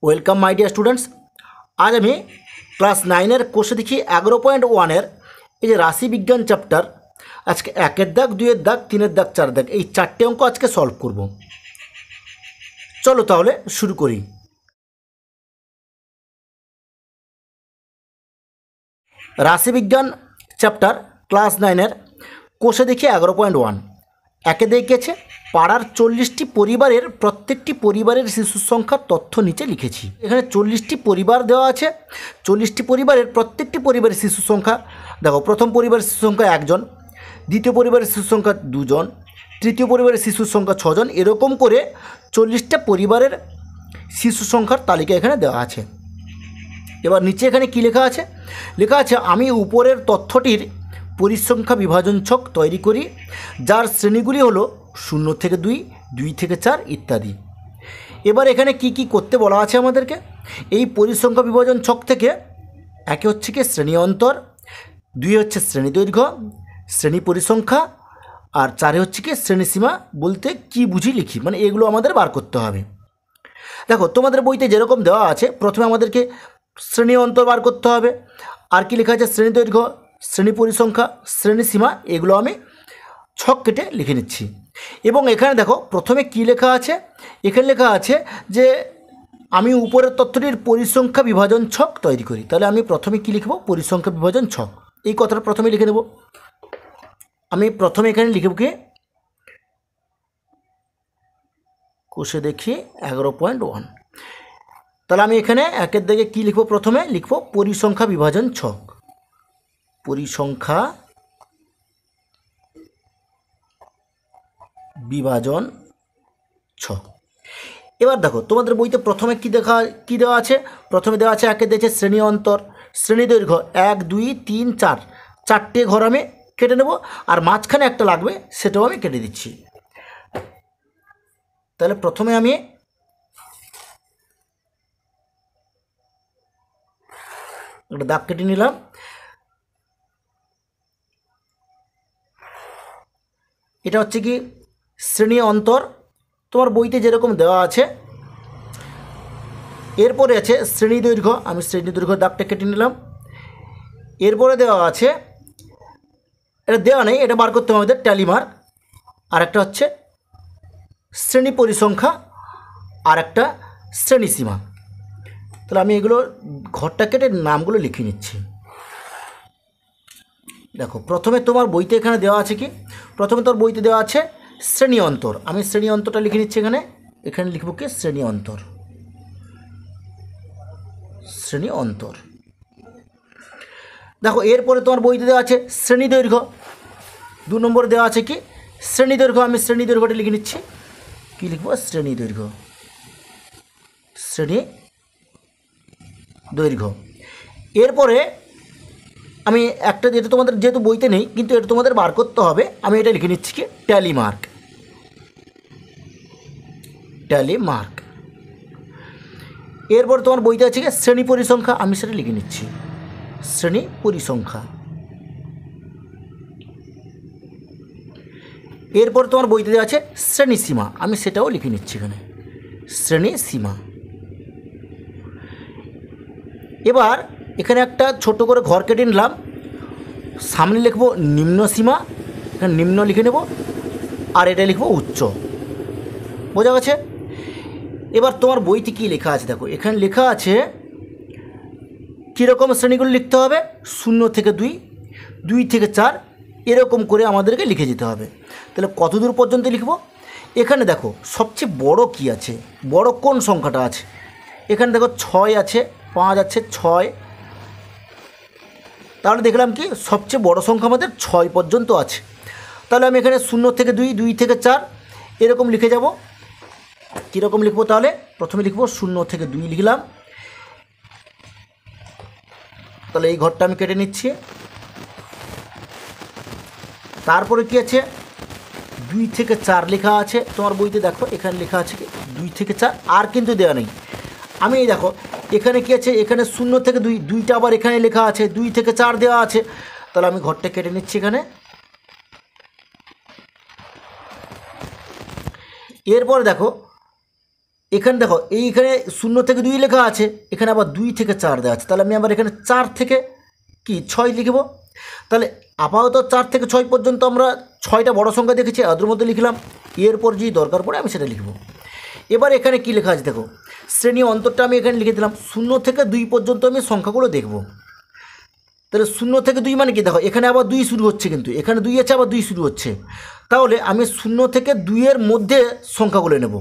Welcome my dear students. আজ আমি class 9-এর কোষে দেখি 11.1-এর এই যে রাশি বিজ্ঞান চ্যাপ্টার আজকে 1-এর দাগ, 2-এর দাগ, 3-এর দাগ, 4 দাগ এই 4টে অঙ্ক আজকে সলভ করব। চলো তাহলে শুরু করি। রাশি বিজ্ঞান চ্যাপ্টার ক্লাস 9-এর কোষে দেখি 11.1 একে দেখিয়েছে পাড়ার 40টি পরিবারের প্রত্যেকটি পরিবারের শিশুর সংখ্যার তথ্য নিচে লিখেছি। এখানে 40টি পরিবার দেওয়া আছে। 40টি পরিবারের প্রত্যেকটি পরিবারের শিশুর সংখ্যা দেখো, প্রথম পরিবারের শিশুর সংখ্যা 1 জন, দ্বিতীয় পরিবারের শিশুর সংখ্যা 2 জন, তৃতীয় পরিবারের শিশুর সংখ্যা 6 জন, এরকম করে 40টা পরিবারের শিশু সংখ্যার তালিকা এখানে দেওয়া আছে। এবার নিচে এখানে কি লেখা আছে? লেখা আছে আমি উপরের তথ্যটির পরিসংখ্যা বিভাজন ছক তৈরি করি, যার শ্রেণীগুলি হলো 0 থেকে 2, 2 থেকে 4 ইত্যাদি। এবার এখানে কি কি করতে বলা আছে আমাদেরকে? এই পরিসংখ্যা বিভাজন ছক থেকে একে হচ্ছে কি শ্রেণী অন্তর, 2 হচ্ছে শ্রেণী দৈর্ঘ্য, শ্রেণী পরিসংখ্যা, আর 4 হচ্ছে কি শ্রেণীসীমা বলতে কি বুঝি লিখি, মানে এগুলো আমাদের বার করতে হবে। দেখো তোমাদের বইতে যেরকম দেওয়া আছে, প্রথমে আমাদেরকে শ্রেণী অন্তর বার করতে হবে, আর কি লেখা আছে শ্রেণী দৈর্ঘ্য, শ্রেণী পরিসংখ্যা, শ্রেণীসীমা, এগুলো আমি ছক কেটে লিখে নিচ্ছি। এবং এখানে দেখো প্রথমে কি লেখা আছে, এখানে লেখা আছে যে আমি উপরের তথ্যটির পরিসংখ্যা বিভাজন ছক তৈরি করি। তাহলে আমি প্রথমে কি লিখব? পরিসংখ্যা বিভাজন ছক, এই কথাটা প্রথমে লিখে নেব। আমি প্রথমে এখানে লিখব কি কোষে দেখি 11.1। তাহলে আমি এখানে একের দিকে কী লিখব? প্রথমে লিখব পরিসংখ্যা বিভাজন ছক, পরিসংখ্যা বিভাজন ছক। এবার দেখো তোমাদের বইতে প্রথমে কি দেওয়া আছে? প্রথমে দেওয়া আছে একে দিয়েছে শ্রেণী অন্তর, শ্রেণী দৈর্ঘ্য 1, 2, 3, 4, 4টে ঘর আমি কেটে নেব, আর মাঝখানে একটা লাগবে সেটাও আমি কেটে দিচ্ছি। তাহলে প্রথমে আমি একটা দাগ কেটে নিলাম। এটা হচ্ছে কি শ্রেণী অন্তর, তোমার বইতে যেরকম দেওয়া আছে। এরপরে আছে শ্রেণী দৈর্ঘ্য, আমি শ্রেণী দৈর্ঘ্য দাগটা কেটে নিলাম। এরপরে দেওয়া আছে, এটা দেওয়া নেই, এটা বার করতে হবে আমাদের ট্যালি মার্ক। আর একটা হচ্ছে শ্রেণী পরিসংখ্যা, আর একটা শ্রেণীসীমা। তাহলে আমি এগুলো ঘরটা কেটে নামগুলো লিখে নিচ্ছি। দেখো প্রথমে তোমার বইতে এখানে দেওয়া আছে কি, প্রথমে তোর বইতে দেওয়া আছে শ্রেণী অন্তর, আমি শ্রেণী অন্তরটা লিখে নিচ্ছি। এখানে লিখব কি শ্রেণী অন্তর, শ্রেণী অন্তর। দেখো এরপরে তোমার বইতে দেওয়া আছে শ্রেণী দৈর্ঘ্য, 2 নম্বরে দেওয়া আছে কি শ্রেণী দৈর্ঘ্য, আমি শ্রেণী দৈর্ঘ্যটা লিখে নিচ্ছি। কি লিখব? শ্রেণী দৈর্ঘ্য, শ্রেণী দৈর্ঘ্য। এরপরে আমি একটা, যেটা তোমাদের যেহেতু বইতে নেই কিন্তু এটা তোমাদের বার করতে হবে, আমি এটা লিখে নিচ্ছি কি ট্যালি মার্ক, ট্যালি মার্ক। এরপর তোমার বইতে আছে কি শ্রেণী পরিসংখ্যা, আমি সেটা লিখে নিচ্ছি শ্রেণী পরিসংখ্যা। এরপর তোমার বইতে দেওয়া আছে শ্রেণী সীমা, আমি সেটাও লিখে নিচ্ছি এখানে শ্রেণী সীমা। এবার এখানে একটা ছোট করে ঘর কেটে নিলাম, সামনে লিখব নিম্ন সীমা, এখানে নিম্ন লিখে নেব, আর এটা লিখব উচ্চ। বোঝা গেছে? এবার তোমার বইতে কী লেখা আছে দেখো, এখানে লেখা আছে কীরকম শ্রেণীগুলো লিখতে হবে, 0 থেকে 2, 2 থেকে 4, এরকম করে আমাদেরকে লিখে যেতে হবে। তাহলে কত দূর পর্যন্ত লিখব? এখানে দেখো সবচেয়ে বড় কি আছে, বড় কোন সংখ্যাটা আছে? এখানে দেখো 6 আছে, 5 আছে, 6। তাহলে দেখলাম কি সবচেয়ে বড় সংখ্যা আমাদের 6 পর্যন্ত আছে। তাহলে আমি এখানে 0 থেকে 2, 2 থেকে 4 এরকম লিখে যাব। কীরকম লিখব? তাহলে প্রথমে লিখব 0 থেকে 2 লিখলাম। তাহলে এই ঘরটা আমি কেটে নিচ্ছি। তারপরে কি আছে? 2 থেকে 4 লেখা আছে তোমার বইতে, দেখো এখানে লেখা আছে কি 2 থেকে 4, আর কিন্তু দেওয়া নেই। আমি এই দেখো এখানে কি আছে, এখানে 0 থেকে 2, 2টা আবার এখানে লেখা আছে, 2 থেকে 4 দেওয়া আছে। তাহলে আমি ঘরটা কেটে নিচ্ছি এখানে। এরপরে দেখো এখানে দেখো এইখানে 0 থেকে 2 লেখা আছে, এখানে আবার 2 থেকে 4 দেওয়া আছে, তাহলে আমি আবার এখানে 4 থেকে কি 6 লিখব। তাহলে আপাতত 4 থেকে 6 পর্যন্ত আমরা 6টা বড় সংখ্যা দেখেছি, ওদের মধ্যে লিখলাম। এরপর যদি দরকার পড়ে আমি সেটা লিখব। এবার এখানে কি লেখা আছে দেখো, শ্রেণী অন্তরটা আমি এখানে লিখে দিলাম। 0 থেকে 2 পর্যন্ত আমি সংখ্যাগুলো দেখব। তাহলে 0 থেকে 2 মানে কি দেখো, এখানে আবার 2 শুরু হচ্ছে, কিন্তু এখানে 2 আছে, আবার 2 শুরু হচ্ছে। তাহলে আমি 0 থেকে 2 এর মধ্যে সংখ্যাগুলো নেব,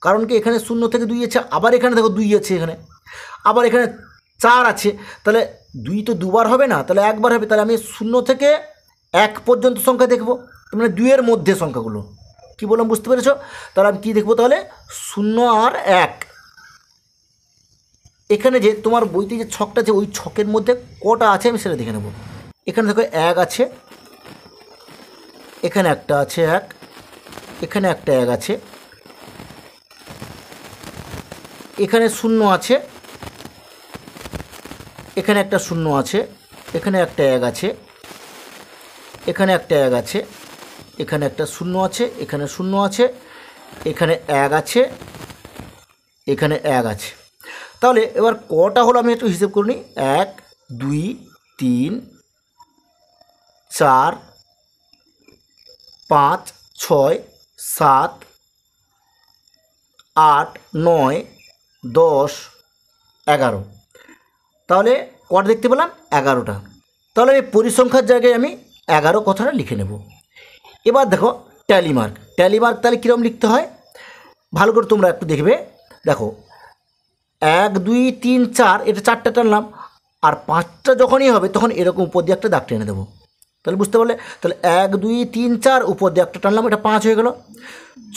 কারণ কি এখানে 0 থেকে 2 আছে, আবার এখানে দেখো 2 আছে, এখানে আবার এখানে 4 আছে। তাহলে 2 তো দুবার হবে না, তাহলে একবার হবে। তাহলে আমি 0 থেকে 1 পর্যন্ত সংখ্যা দেখব, মানে 2 এর মধ্যে সংখ্যাগুলো। কি বললাম বুঝতে পেরেছো? তাহলে আমি কী দেখবো তাহলে, 0 আর 1। এখানে যে তোমার বইতে যে ছকটা আছে, ওই ছকের মধ্যে কটা আছে আমি সেটা দেখে নেব। এখানে দেখো 1 আছে, এখানে একটা আছে 1, এখানে একটা 1 আছে, এখানে 0 আছে, এখানে একটা 0 আছে, এখানে একটা 1 আছে, এখানে একটা 1 আছে, এখানে একটা 0 আছে, এখানে 0 আছে, এখানে 1 আছে, এখানে 1 আছে। তাহলে এবার কটা হলো আমি একটু হিসেব করে নিই। 1 2 3 4 5 6 7 8 9 10 11। তাহলে কটা দেখতে পেলাম? 11টা। তাহলে এই পরিসংখ্যার জায়গায় আমি 11 কথাটা লিখে নেব। এবার দেখো ট্যালি মার্ক। ট্যালি মার্ক তাহলে কীরকম লিখতে হয় ভালো করে তোমরা একটু দেখবে। দেখো 1 2 3 4, এটা 4টা টানলাম, আর 5টা যখনই হবে তখন এরকম উপর দিয়ে একটা দাগ টেনে দেবো। তাহলে বুঝতে পারলে? তাহলে 1 2 3 4 উপর দিয়ে একটা টানলাম, এটা 5 হয়ে গেল।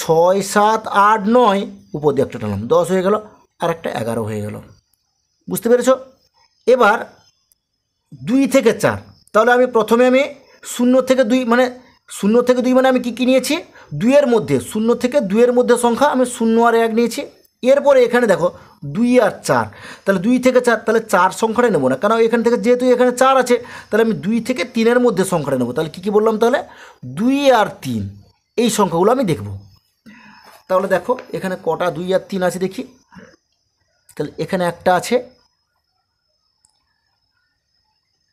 6 7 8 9 উপর দিয়ে একটা টানলাম, 10 হয়ে গেল, আর একটা 11 হয়ে গেল। বুঝতে পেরেছো? এবার 2 থেকে 4, তাহলে আমি প্রথমে 0 থেকে 2 মানে 0 থেকে 2 মানে আমি কী নিয়েছি? 2 এর মধ্যে, 0 থেকে 2 এর মধ্যে সংখ্যা আমি 0 আর 1 নিয়েছি। এরপরে এখানে দেখো 2 আর 4, তাহলে 2 থেকে 4, তাহলে 4 সংখ্যাটা নেবো না, কারণ এখান থেকে যেহেতু এখানে 4 আছে, তাহলে আমি 2 থেকে 3 এর মধ্যে সংখ্যাটা নেবো। তাহলে কী বললাম? তাহলে 2 আর 3 এই সংখ্যাগুলো আমি দেখব। তাহলে দেখো এখানে কটা 2 আর 3 আছে দেখি। তাহলে এখানে একটা আছে,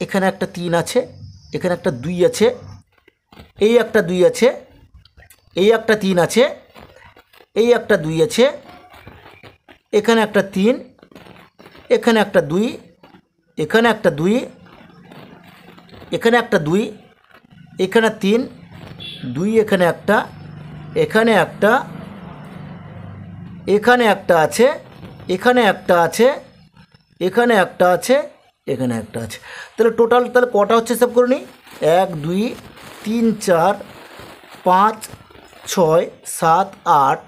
এখানে একটা 3 আছে, এখানে একটা 2 আছে, এই একটা 2 আছে, এই একটা 3 আছে, এই একটা 2 আছে, এখানে একটা 3, এখানে একটা 2, এখানে একটা 2, এখানে একটা 2, এখানে 3 2, এখানে একটা, এখানে একটা, এখানে একটা আছে, এখানে একটা আছে, এখানে একটা আছে, এখানে একটা আছে। তাহলে টোটাল তাহলে কটা হচ্ছে সব করে নিই। 1 2 3 4 5 6 7 8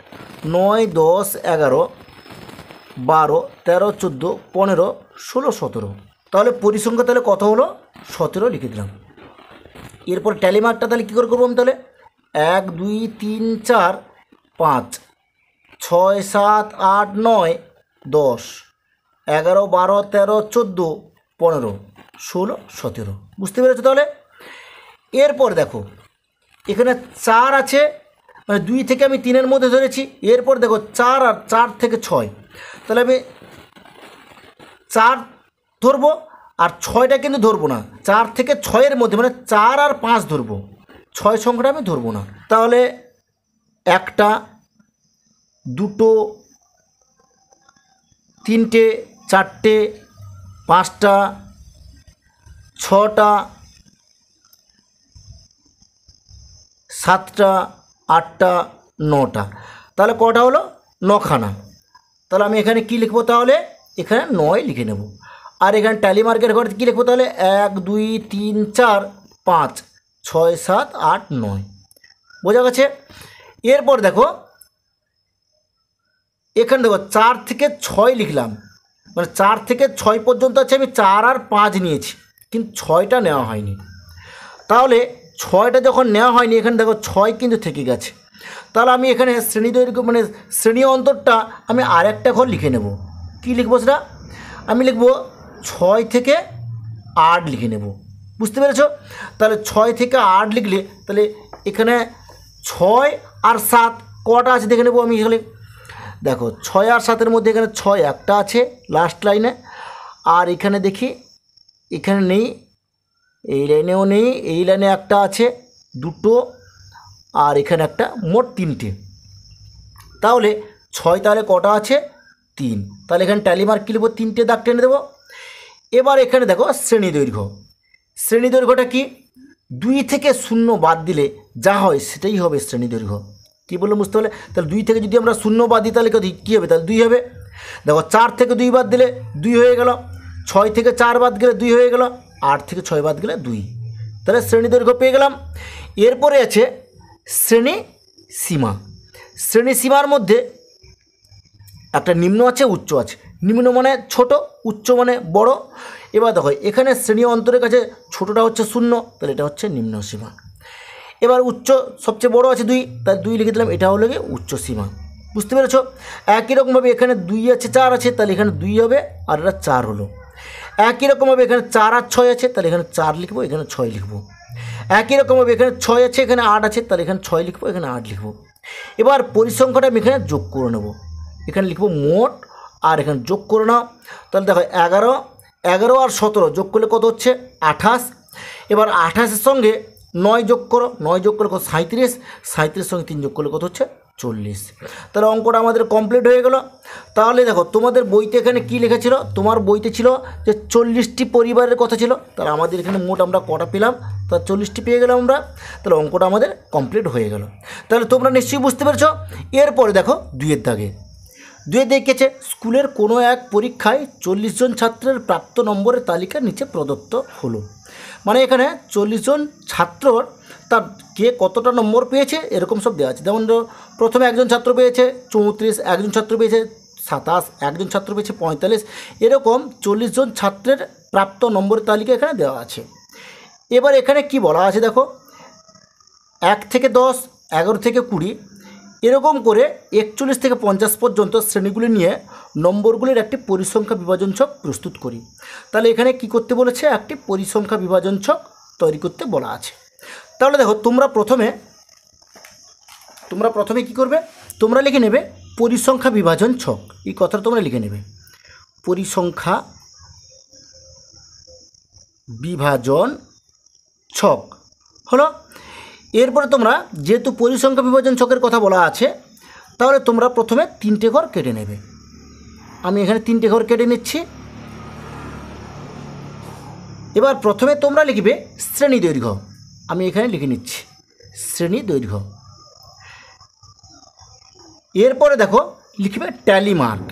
9 10 11 12 13 14 15 16 17। তাহলে পরিসংখ্যা তাহলে কত হলো? 17 লিখে দিলাম। এরপর ট্যালি মার্কটা তাহলে কী করে করবো আমি? তাহলে 1 2 3 4 5 6 7 8 9 10 11 12 13 14 15 16 17। বুঝতে পেরেছো? তাহলে এরপর দেখো এখানে 4 আছে, মানে 2 থেকে আমি 3 এর মধ্যে ধরেছি। এরপর দেখো 4 আর 4 থেকে 6, তাহলে আমি 4 ধরবো, আর 6টা কিন্তু ধরবো না। 4 থেকে 6 এর মধ্যে, মানে 4 আর 5 ধরবো, 6 সংখ্যাটা আমি ধরবো না। তাহলে 1টা 2টো 3টে 4টে 5টা 6টা 7টা 8টা 9টা। তাহলে কটা হলো? 9খানা। তাহলে আমি এখানে কি লিখবো? তাহলে এখানে 9 লিখে নেব। আর এখানে ট্যালি মার্কের ঘরে কী লিখবো? তাহলে 1 2 3 4 5 6 7 8 9। বোঝা গেছে? এরপর দেখো এখানে দেখো 4 থেকে 6 লিখলাম, মানে 4 থেকে 6 পর্যন্ত আছে, আমি 4 আর 5 নিয়েছি, কিন্তু 6টা নেওয়া হয়নি। তাহলে 6টা যখন নেওয়া হয়নি, এখানে দেখো 6 কিন্তু থেকে গেছে। তাহলে আমি এখানে শ্রেণী দৈর্ঘ্য মানে শ্রেণী অন্তরটা আমি আরেকটা ঘর লিখে নেব। কি লিখবো সেটা? আমি লিখব 6 থেকে 8 লিখে নেব। বুঝতে পেরেছো? তাহলে 6 থেকে 8 লিখলে তাহলে এখানে 6 আর 7 কটা আছে দেখে নেব আমি। এখানে দেখো 6 আর 7-এর মধ্যে এখানে 6 একটা আছে লাস্ট লাইনে, আর এখানে দেখি এখানে নেই, এই লাইনেও নেই, এই লাইনে একটা আছে, দুটো, আর এখানে একটা, মোট 3টে। তাহলে 6 তাহলে কটা আছে? 3। তাহলে এখানে ট্যালি মার্ক কী লিখব? 3টে দাগ টেনে দেবো। এবার এখানে দেখো শ্রেণী দৈর্ঘ্য। শ্রেণী দৈর্ঘ্যটা কি? 2 থেকে 0 বাদ দিলে যা হয় সেটাই হবে শ্রেণী দৈর্ঘ্য। কী বললাম বুঝতে পারলে? তাহলে 2 থেকে যদি আমরা 0 বাদ দিই তাহলে কী হবে? তাহলে 2 হবে। দেখো 4 থেকে 2 বাদ দিলে 2 হয়ে গেল, 6 থেকে 4 বাদ গেলে 2 হয়ে গেল, 8 থেকে 6 বাদ গেলে 2। তাহলে শ্রেণী দৈর্ঘ্য পেয়ে গেলাম। এরপরে আছে শ্রেণী সীমা। শ্রেণী সীমার মধ্যে একটা নিম্ন আছে, উচ্চ আছে। নিম্ন মানে ছোট, উচ্চ মানে বড়। এবার দেখো এখানে শ্রেণী অন্তরের কাছে ছোটটা হচ্ছে 0, তাহলে এটা হচ্ছে নিম্ন সীমা। এবার উচ্চ সবচেয়ে বড় আছে 2, তাহলে 2 লিখে দিলাম, এটা হলো গিয়ে উচ্চ সীমা। বুঝতে পেরেছ? একই রকমভাবে এখানে 2 আছে, 4 আছে, তাহলে এখানে 2 হবে, আর এটা 4 হলো। একই রকমভাবে এখানে 4 আর 6 আছে, তাহলে এখানে 4 লিখবো, এখানে 6 লিখবো। একই রকমভাবে এখানে 6 আছে, এখানে 8 আছে, তাহলে এখানে 6 লিখবো, এখানে 8 লিখবো। এবার পরিসংখ্যাটা আমি এখানে যোগ করে নেব। এখানে লিখবো মোট, আর এখানে যোগ করে নাও। তাহলে দেখো 11 আর 17 যোগ করলে কত হচ্ছে? 28। এবার 28-এর সঙ্গে 9 যোগ করো, 9 যোগ করলে কত? 37। 37-এর সঙ্গে 3 যোগ করলে কত হচ্ছে? 40। তাহলে অঙ্কটা আমাদের কমপ্লিট হয়ে গেল। তাহলে দেখো তোমাদের বইতে এখানে কি লেখা ছিল? তোমার বইতে ছিল যে 40টি পরিবারের কথা ছিল। তাহলে আমাদের এখানে মোট আমরা কটা পেলাম? তা 40টি পেয়ে গেলাম আমরা। তাহলে অঙ্কটা আমাদের কমপ্লিট হয়ে গেল। তাহলে তোমরা নিশ্চয়ই বুঝতে পেরেছ। এরপরে দেখো 2-এর দাগে। 2-এ দেখেছে স্কুলের কোনো এক পরীক্ষায় 40 জন ছাত্রের প্রাপ্ত নম্বরের তালিকা নিচে প্রদত্ত হলো। মানে এখানে 40 জন ছাত্রর তার কে কতটা নম্বর পেয়েছে এরকম সব দেওয়া আছে। যেমন প্রথমে একজন ছাত্র পেয়েছে 34, একজন ছাত্র পেয়েছে 27, একজন ছাত্র পেয়েছে 45, এরকম 40 জন ছাত্রের প্রাপ্ত নম্বরের তালিকা এখানে দেওয়া আছে। এবার এখানে কি বলা আছে দেখো, 1 থেকে 10, 11 থেকে 20, এরকম করে 41 থেকে 50 পর্যন্ত শ্রেণীগুলি নিয়ে নম্বরগুলির একটি পরিসংখ্যা বিভাজন ছক প্রস্তুত করি। তাহলে এখানে কি করতে বলেছে? একটি পরিসংখ্যা বিভাজন ছক তৈরি করতে বলা আছে। তাহলে দেখো তোমরা প্রথমে কি করবে? তোমরা লিখে নেবে পরিসংখ্যা বিভাজন ছক। এই কথাটা তোমরা লিখে নেবে, পরিসংখ্যা বিভাজন ছক হলো। এরপরে তোমরা যেহেতু পরিসংখ্যা বিভাজন ছকের কথা বলা আছে, তাহলে তোমরা প্রথমে 3টে ঘর কেটে নেবে। আমি এখানে 3টে ঘর কেটে নিচ্ছি। এবার প্রথমে তোমরা লিখবে শ্রেণী দৈর্ঘ্য। আমি এখানে লিখে নিচ্ছি শ্রেণী দৈর্ঘ্য। এরপরে দেখো লিখবে ট্যালি মার্ক।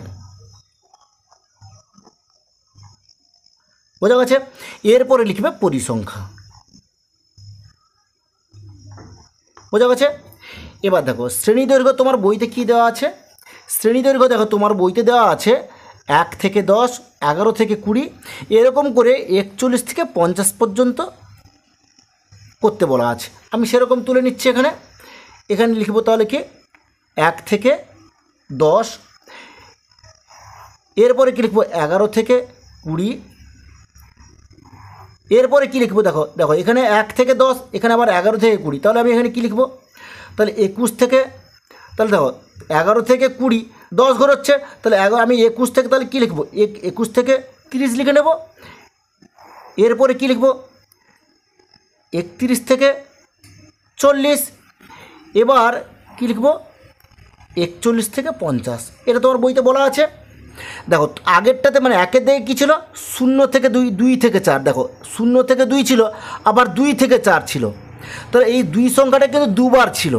বোঝা গেছে? এরপরে লিখবে পরিসংখ্যা। বোঝা গেছে? এবার দেখো শ্রেণী দৈর্ঘ্য তোমার বইতে কি দেওয়া আছে? শ্রেণী দৈর্ঘ্য দেখো তোমার বইতে দেওয়া আছে 1 থেকে 10, 11 থেকে 20, এরকম করে 41 থেকে 50 পর্যন্ত করতে বলা আছে। আমি সেরকম তুলে নিচ্ছি। এখানে লিখবো তাহলে কি 1 থেকে 10, এরপরে কি লিখবো 11 থেকে 20, এরপরে কি লিখবো দেখো এখানে 1 থেকে 10, এখানে আবার 11 থেকে 20, তাহলে আমি এখানে কি লিখবো? তাহলে 21 থেকে, তাহলে দেখো 11 থেকে 20 10 ঘর হচ্ছে, তাহলে আমি 21 থেকে তাহলে কী লিখবো? 21 থেকে 30 লিখে নেব। এরপরে কি লিখবো? 31 থেকে 40। এবার কি লিখবো? 41 থেকে 50। এটা তোমার বইতে বলা আছে। দেখো আগেরটাতে মানে 1-এর দিকে কী ছিল? 0 থেকে 2, 2 থেকে 4। দেখো 0 থেকে 2 ছিল, আবার 2 থেকে 4 ছিল। তাহলে এই 2 সংখ্যাটা কিন্তু দুবার ছিল।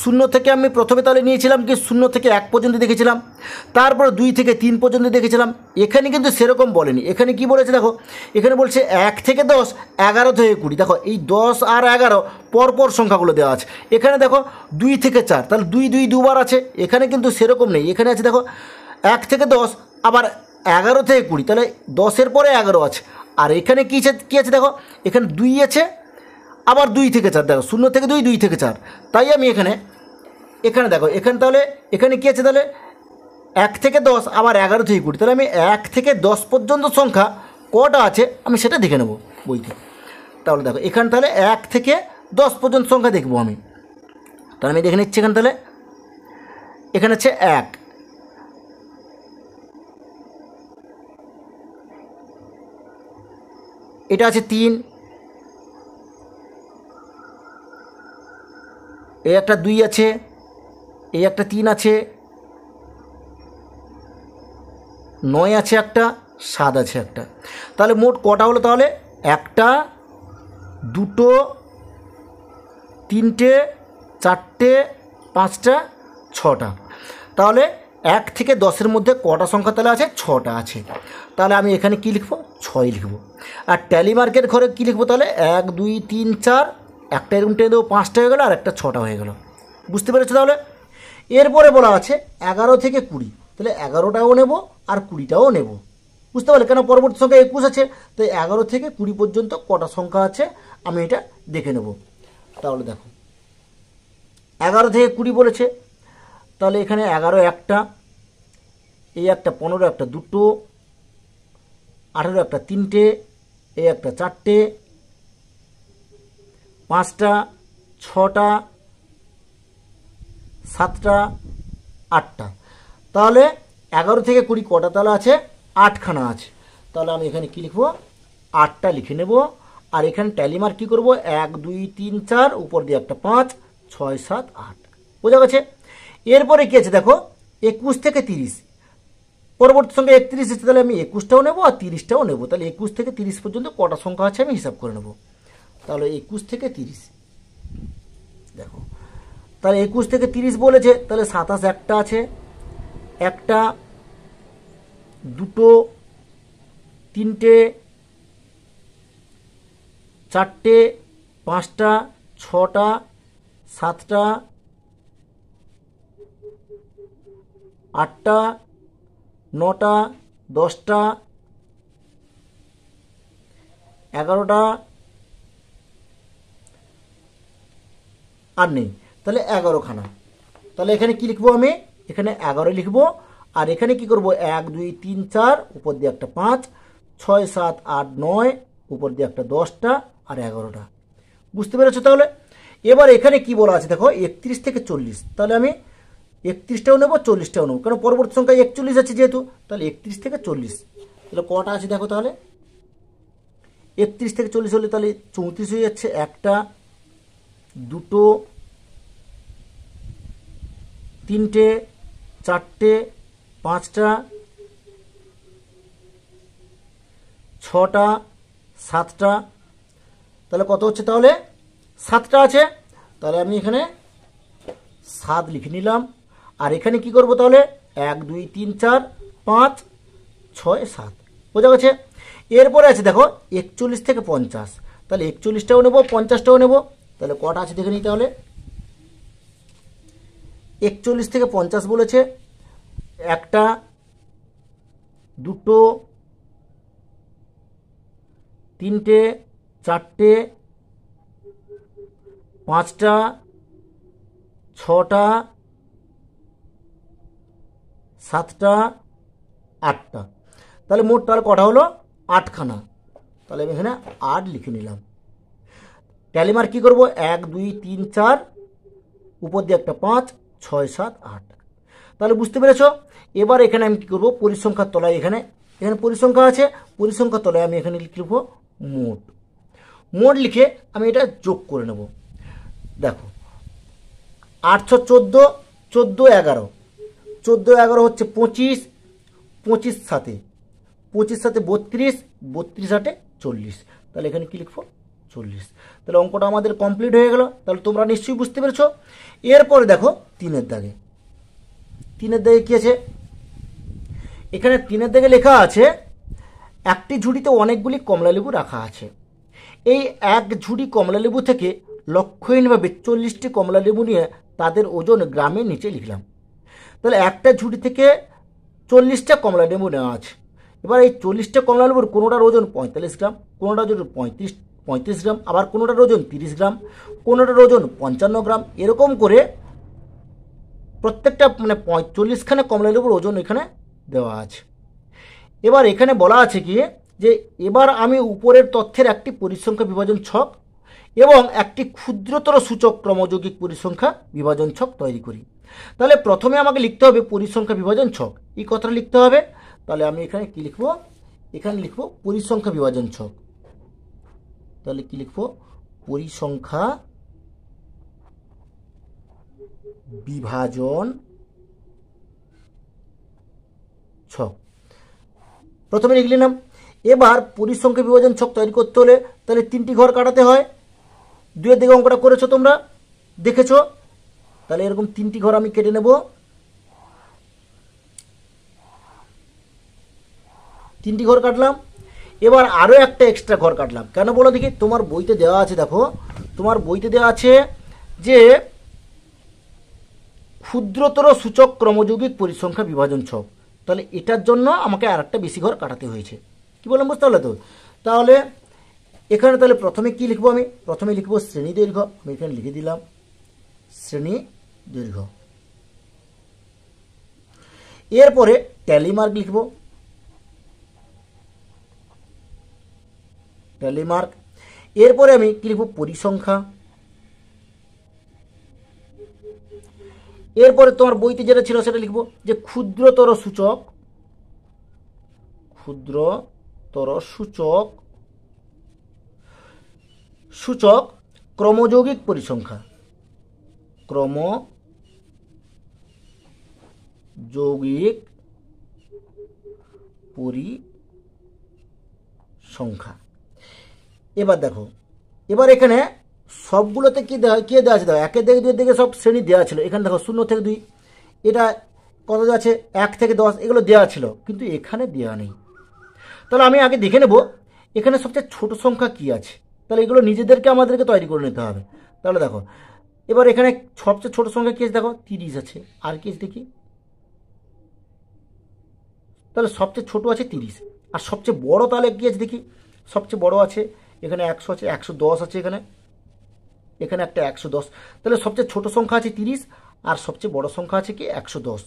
0 থেকে আমি প্রথমে তাহলে নিয়েছিলাম কি 0 থেকে 1 পর্যন্ত দেখেছিলাম, তারপরে 2 থেকে 3 পর্যন্ত দেখেছিলাম। এখানে কিন্তু সেরকম বলেনি। এখানে কি বলেছে দেখো, এখানে বলছে 1 থেকে 10, 11 থেকে 20। দেখো এই 10 আর 11 পরপর সংখ্যাগুলো দেওয়া আছে। এখানে দেখো 2 থেকে 4, তাহলে 2 2 দুবার আছে। এখানে কিন্তু সেরকম নেই। এখানে আছে দেখো 1 থেকে 10, আবার 11 থেকে 20, তাহলে 10-এর পরে 11 আছে। আর এখানে কী আছে দেখো, এখানে 2 আছে, আবার 2 থেকে 4। দেখো 0 থেকে 2, 2 থেকে 4। তাই আমি এখানে দেখো তাহলে এখানে কী আছে? তাহলে 1 থেকে 10, আবার 11 থেকে 20। তাহলে আমি 1 থেকে 10 পর্যন্ত সংখ্যা কটা আছে আমি সেটা দেখে নেব বইতে। তাহলে দেখো এখানে তাহলে 1 থেকে 10 পর্যন্ত সংখ্যা দেখবো আমি। তাহলে আমি দেখে নিচ্ছি। তাহলে এখানে হচ্ছে 1, এটা আছে 3, এই একটা 2 আছে, এই একটা 3 আছে, 9 আছে একটা, 7 আছে একটা। তাহলে মোট কটা হলো তাহলে? 1টা 2টো 3টে 4টে 5টা 6টা। তাহলে 1 থেকে 10-এর মধ্যে কটা সংখ্যা তাহলে আছে? 6টা আছে। তাহলে আমি এখানে কি লিখব? 6 লিখব। আর ট্যালি মার্কের ঘরে কি লিখব তাহলে? 1 2 3 4, একটা এরকম টেনে দেবো, 5টা হয়ে গেলো, আর একটা 6টা হয়ে গেল। বুঝতে পেরেছো তাহলে? এরপরে বলা আছে 11 থেকে 20, তাহলে 11টাও নেব আর 20টাও নেব। বুঝতে পারলে? কেন পরবর্তী সংখ্যা 21 আছে, তো 11 থেকে 20 পর্যন্ত কটা সংখ্যা আছে আমি এটা দেখে নেব। তাহলে দেখো 11 থেকে 20 বলেছে, তাহলে এখানে 11 একটা, এই একটা 15 একটা 2টো, 18 একটা 3টে, এই একটা 4টে, 5টা 6টা 7টা 8টা। তাহলে 11 থেকে 20 কটা তাহলে আছে? 8খানা আছে। তাহলে আমি এখানে কি লিখব? 8টা লিখে নেব। আর এখানে ট্যালিমার কি করব? 1 2 3 4, উপর দিয়ে একটা 5 6 7 8। বোঝা গেছে? এরপরে কি আছে দেখো, 21 থেকে 30, পরবর্তী সংখ্যা 31 আছে, তাহলে আমি 21টাও নেব আর 30টাও নেব। তাহলে 21 থেকে 30 পর্যন্ত কটা সংখ্যা আছে আমি হিসাব করে নেব। তাহলে 21 থেকে 30 দেখো, তাহলে 21 থেকে 30 বলেছে, তাহলে 27 একটা আছে, একটা 2টো 3টে 4টে 5টা 6টা 7টা 8টা 9টা 10টা 11টা আর নেই, তাহলে 11খানা। তাহলে এখানে কি লিখবো আমি? এখানে 11 লিখবো। আর এখানে কি করব? 1 2 3 4, উপর দিয়ে একটা 5 6 7 8 9, উপর দিয়ে একটা 10টা আর 11টা। বুঝতে পেরেছো তাহলে? এবার এখানে কি বলা আছে দেখো, 31 থেকে 40, তাহলে আমি 31টাও নেব 40টাও নেব, কারণ পরবর্তী সংখ্যা 41 আছে যেহেতু। তাহলে 31 থেকে 40, তাহলে কটা আছে দেখো তাহলে? 31 থেকে 40 হলে তাহলে 34 হয়ে যাচ্ছে। একটা 2টো 3টে 4টে 5টা 6টা 7টা, তাহলে কত হচ্ছে তাহলে? 7টা আছে। তাহলে আমি এখানে 7 লিখে নিলাম। আর এখানে কি করব তাহলে? 1 2 3 4 5 6 7। বোঝা গেছে? এরপরে আছে দেখো 41 থেকে 50, তাহলে 41টাও নেব 50টাও নেব। তাহলে কটা আছে দেখে নিই তাহলে? 41 থেকে 50 বলেছে, একটা 2টো 3টে 4টে 5টা 6টা 7টা 8টা। তাহলে মোট তাহলে কটা হলো? 8খানা। তাহলে আমি এখানে 8 লিখে নিলাম। ট্যালিমার কি করব? 1 2 3 4, উপর দিয়ে একটা 5 6 7 8। তাহলে বুঝতে পেরেছো? এবার এখানে আমি কি করব? পরিসংখ্যার তলায় এখানে পরিসংখ্যা আছে, পরিসংখ্যার তলায় আমি এখানে লিখব মোট। মোট লিখে আমি এটা যোগ করে নেব। দেখো 814 14 11, 14 11 হচ্ছে 25, 25 সাথে 32, 32 8 40। তাহলে এখানে কি লিখবো? 40। তাহলে অঙ্কটা আমাদের কমপ্লিট হয়ে গেল। তাহলে তোমরা নিশ্চয়ই বুঝতে পেরেছো। এরপরে দেখো 3-এর দাগে, 3-এর দাগে কি আছে? এখানে 3-এর দাগে লেখা আছে একটি ঝুড়িতে অনেকগুলি কমলালেবু রাখা আছে। এই এক ঝুড়ি কমলালেবু থেকে লক্ষ্যহীনভাবে 40টি কমলালেবু নিয়ে তাদের ওজন গ্রামের নিচে লিখলাম। তাহলে একটা ঝুড়ি থেকে 40টা কমলালেবু নেওয়া আছে। এবার এই 40টা কমলালেবুর কোনোটার ওজন 45 গ্রাম, কোনোটার ওজন 35 গ্রাম, আবার কোনোটার ওজন 30 গ্রাম, কোনোটার ওজন 55 গ্রাম, এরকম করে প্রত্যেকটা 45খানা কমলালেবুর ওজন এখানে দেওয়া আছে। এবার এখানে বলা আছে কি যে এবার আমি উপরের তথ্যের একটি পরিসংখ্যা বিভাজন ছক এবং একটি ক্ষুদ্রতর সূচক ক্রমযৌগিক পরিসংখ্যা বিভাজন ছক তৈরি করি। তাহলে প্রথমে আমাকে লিখতে হবে পরিসংখ্যা বিভাজন ছক, এই কথাটা লিখতে হবে। তাহলে আমি এখানে কি লিখব? এখানে লিখব পরিসংখ্যা বিভাজন ছক। তাহলে কি লিখবো, পরিসংখ্যা বিভাজন ছক। প্রথমে লিখে নিলাম। এবার পরিসংখ্যা বিভাজন ছক তৈরি করতে হলে তাহলে 3টি ঘর কাটাতে হয়। 2-এর দিকে অঙ্কটা করেছো তোমরা, দেখেছো। তাহলে এরকম 3টি ঘর আমি কেটে নেব। 3টি ঘর কাটলাম। এবার আরও একটা এক্সট্রা ঘর কাটলাম। কেন বলো দেখি? তোমার বইতে দেওয়া আছে, দেখো তোমার বইতে দেওয়া আছে যে ক্ষুদ্রতর সূচক ক্রমযৌগিক পরিসংখ্যা বিভাজন ছক। তাহলে এটার জন্য আমাকে আর একটা বেশি ঘর কাটাতে হয়েছে। কি বললাম বুঝতে পারলে তো? তাহলে এখানে তাহলে প্রথমে কি লিখবো? আমি প্রথমে লিখবো শ্রেণী দৈর্ঘ্য। আমি এখানে লিখে দিলাম শ্রেণী দৈর্ঘ্য। এরপরে ট্যালি মার্ক লিখবো, ট্যালি মার্ক। এরপরে আমি কি লিখবো? পরিসংখ্যা। এরপরে তোমার বইতে যেটা ছিল সেটা লিখবো যে ক্ষুদ্রতর সূচক, ক্ষুদ্রতর সূচক সূচক ক্রমযৌগিক পরিসংখ্যা, ক্রমযৌগিক পরিসংখ্যা। এবার দেখো, এবার এখানে সবগুলোতে কি দেওয়া আছে? দেখো 1 থেকে 2 দিকে সব শ্রেণী দেওয়া ছিল। এখানে দেখো 0 থেকে 2, এটা কত আছে? 1 থেকে 10, এগুলো দেওয়া ছিল, কিন্তু এখানে দেওয়া নেই। তাহলে আমি আগে দেখে নেব এখানে সবচেয়ে ছোট সংখ্যা কি আছে। তাহলে এগুলো নিজেদেরকে আমাদেরকে তৈরি করে নিতে হবে। তাহলে দেখো এবার এখানে সবচেয়ে ছোট সংখ্যা কি আছে? দেখো 30 আছে। আর কি আছে দেখি? তাহলে সবচেয়ে ছোট আছে 30। আর সবচেয়ে বড় তাহলে কি আছে দেখি? সবচেয়ে বড় আছে এখানে 100 আছে, 110 আছে এখানে, এখানে একটা 110। তাহলে সবচেয়ে ছোট সংখ্যা আছে 30 আর সবচেয়ে বড় সংখ্যা আছে কি 110।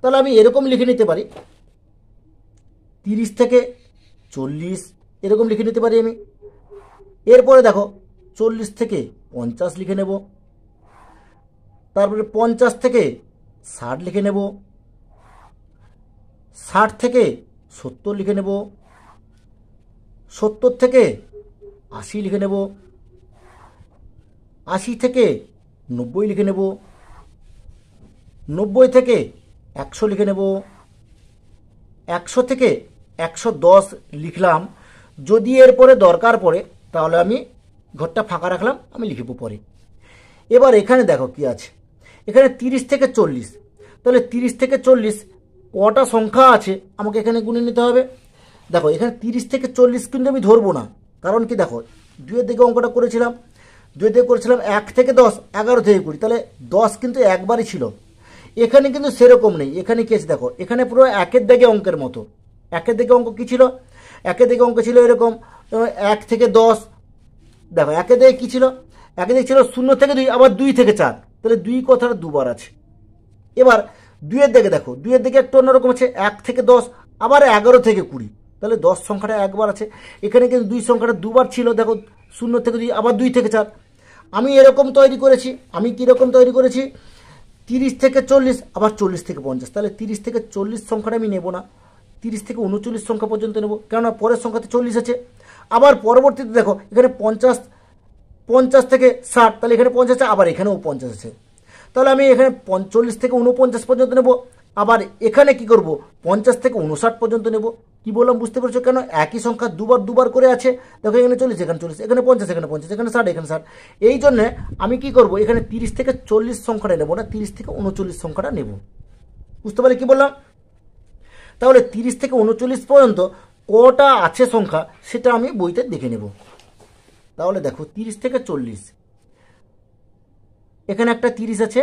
তাহলে আমি এরকম লিখে নিতে পারি 30 থেকে 40, এরকম লিখে নিতে পারি আমি। এরপরে দেখো 40 থেকে 50 লিখে নেব। তারপরে 50 থেকে 60 লিখে নেব। 60 থেকে 70 লিখে নেব। 70 থেকে 80 লিখে নেব। 80 থেকে 90 লিখে নেব। 90 থেকে 100 লিখে নেব। 100 থেকে 110 লিখলাম। যদি এরপরে দরকার পড়ে তাহলে আমি ঘরটা ফাঁকা রাখলাম, আমি লিখব পরে। এবার এখানে দেখো কি আছে? এখানে 30 থেকে 40। তাহলে 30 থেকে 40 কটা সংখ্যা আছে আমাকে এখানে গুনে নিতে হবে। দেখো এখানে 30 থেকে 40 কিন্তু আমি ধরবো না। কারণ কি? দেখো 2-এর দিকে অঙ্কটা করেছিলাম, 2-এর দিকে করেছিলাম 1 থেকে 10, 11 থেকে 20। তাহলে 10 কিন্তু একবারই ছিল। এখানে কিন্তু সেরকম নেই। এখানে কি আছে? দেখো এখানে পুরো 1-এর দিকে অঙ্কের মতো। 1-এর দিকে অঙ্ক কি ছিল? 1-এর দিকে অঙ্ক ছিল এরকম 1 থেকে 10। দেখো 1-এর দিকে কি ছিল? 1-এর দিকে ছিল 0 থেকে 2, আবার 2 থেকে 4। তাহলে 2 কথাটা দুবার আছে। এবার 2-এর দিকে দেখো, 2-এর দিকে একটু অন্যরকম আছে 1 থেকে 10, আবার 11 থেকে 20। তাহলে 10 সংখ্যাটা একবার আছে। এখানে কিন্তু 2 সংখ্যাটা দুবার ছিল। দেখো 0 থেকে 2, আবার 2 থেকে 4। আমি এরকম তৈরি করেছি। আমি কীরকম তৈরি করেছি? 30 থেকে 40, আবার 40 থেকে 50। তাহলে 30 থেকে 40 সংখ্যাটা আমি নেব না, 30 থেকে 39 সংখ্যা পর্যন্ত নেব, কেননা পরের সংখ্যাতে 40 আছে। আবার পরবর্তীতে দেখো এখানে 50 থেকে 60, তাহলে এখানে 50 আছে, আবার এখানেও 50 আছে। তাহলে আমি এখানে 40 থেকে 49 পর্যন্ত নেব। আবার এখানে কি করব? 50 থেকে 59 পর্যন্ত নেব। কি বললাম বুঝতে পেরেছো? কেন? একই সংখ্যা দুবার করে আছে। দেখো এখানে 40, এখানে 40, এখানে 50, এখানে 50, এখানে 60, এখানে 60। এই জন্যে আমি কি করব? এখানে 30 থেকে 40 সংখ্যাটা নেব না, 30 থেকে 39 সংখ্যাটা নেব। বুঝতে পারলে কি বললাম? তাহলে 30 থেকে 39 পর্যন্ত কটা আছে সংখ্যা সেটা আমি বইতে দেখে নেব। তাহলে দেখো 30 থেকে 40, এখানে একটা 30 আছে,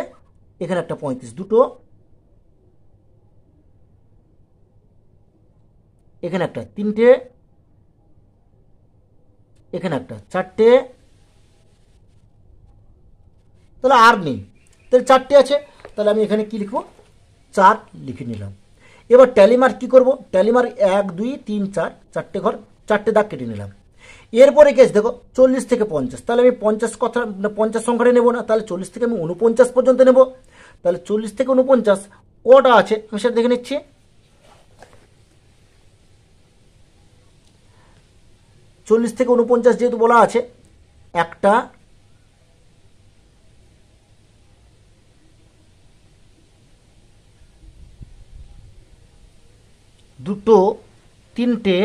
এখানে একটা 35, দুটো। এখানে একটা 3টে, এখানে একটা 4টে। তাহলে আর নেই, তাহলে 4টে আছে। তাহলে আমি এখানে কি লিখবো? 4 লিখে নিলাম। এবার ট্যালি মার্ক কী করবো? ট্যালি মার্ক 1 2 3 4, 4টে ঘর, 4টে দাগ কেটে নিলাম। এরপরে কেস দেখো 40 থেকে 50। তাহলে আমি 50 সংখ্যাটা নেবো না, তাহলে 40 থেকে আমি 49 পর্যন্ত নেব। তাহলে 40 থেকে 49 কটা আছে আমি সেটা দেখে নিচ্ছি। 40 থেকে 49 যেহেতু বলা আছে, একটা, দুটো, তিনটে,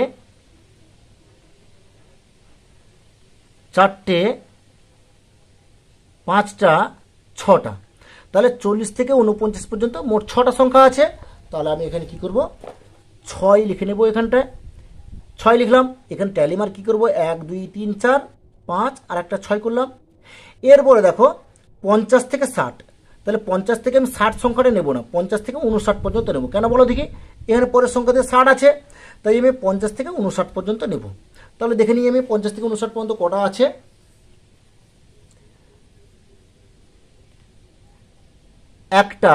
চারটে, পাঁচটা, ছটা। তাহলে 40 থেকে 49 পর্যন্ত মোট 6টা সংখ্যা আছে। তাহলে আমি এখানে কি করব, 6 লিখে নেব। এখানটায় 6 লিখলাম। এখানে ট্যালি মার্ক কী করবো, 1 2 3 4 5 আর একটা 6 করলাম। এরপরে দেখো 50 থেকে 60, তাহলে 50 থেকে আমি 60 সংখ্যাটা নেব না, 50 থেকে 59 পর্যন্ত নেব। কেন বলো দেখি, এখানে পরের সংখ্যাতে 60 আছে, তাই আমি 50 থেকে 59 পর্যন্ত নেব। তাহলে দেখে নিই আমি 50 থেকে 59 পর্যন্ত কটা আছে। একটা,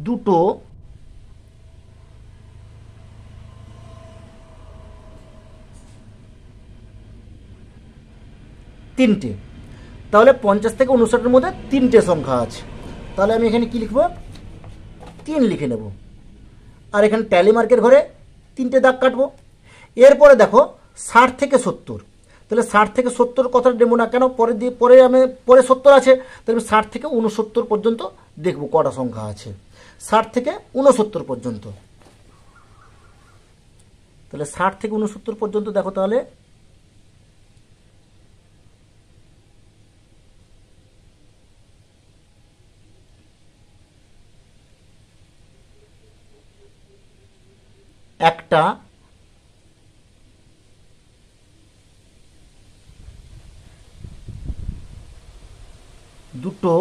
দুটো, তিনটে। তাহলে 50 থেকে 59-এর মধ্যে 3টে সংখ্যা আছে। তাহলে আমি এখানে কি লিখব, 3 লিখে নেব। আর এখানে ট্যালি মার্কের ঘরে 3টে দাগ কাটবো। এরপরে দেখো 60 থেকে 70, তাহলে 60 থেকে 70 কথাটা নেবো না, কেন পরে 70 আছে, তাহলে আমি 60 থেকে 69 পর্যন্ত দেখব কটা সংখ্যা আছে। 60 থেকে 69 পর্যন্ত, তাহলে 60 থেকে 69 পর্যন্ত দেখো। তাহলে একটা, দুটো,